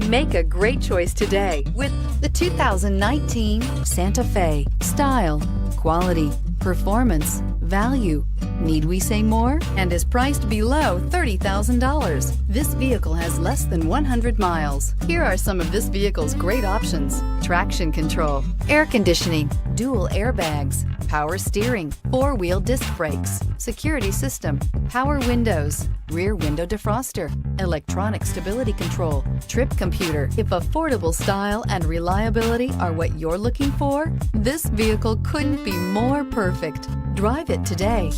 Make a great choice today with the 2019 Santa Fe. Style, quality, performance, value. Need we say more? And is priced below $30,000. This vehicle has less than 100 miles. Here are some of this vehicle's great options: traction control, air conditioning, dual airbags, power steering, four-wheel disc brakes, security system, power windows, rear window defroster, electronic stability control, trip computer. If affordable style and reliability are what you're looking for, this vehicle couldn't be more perfect. Drive it today.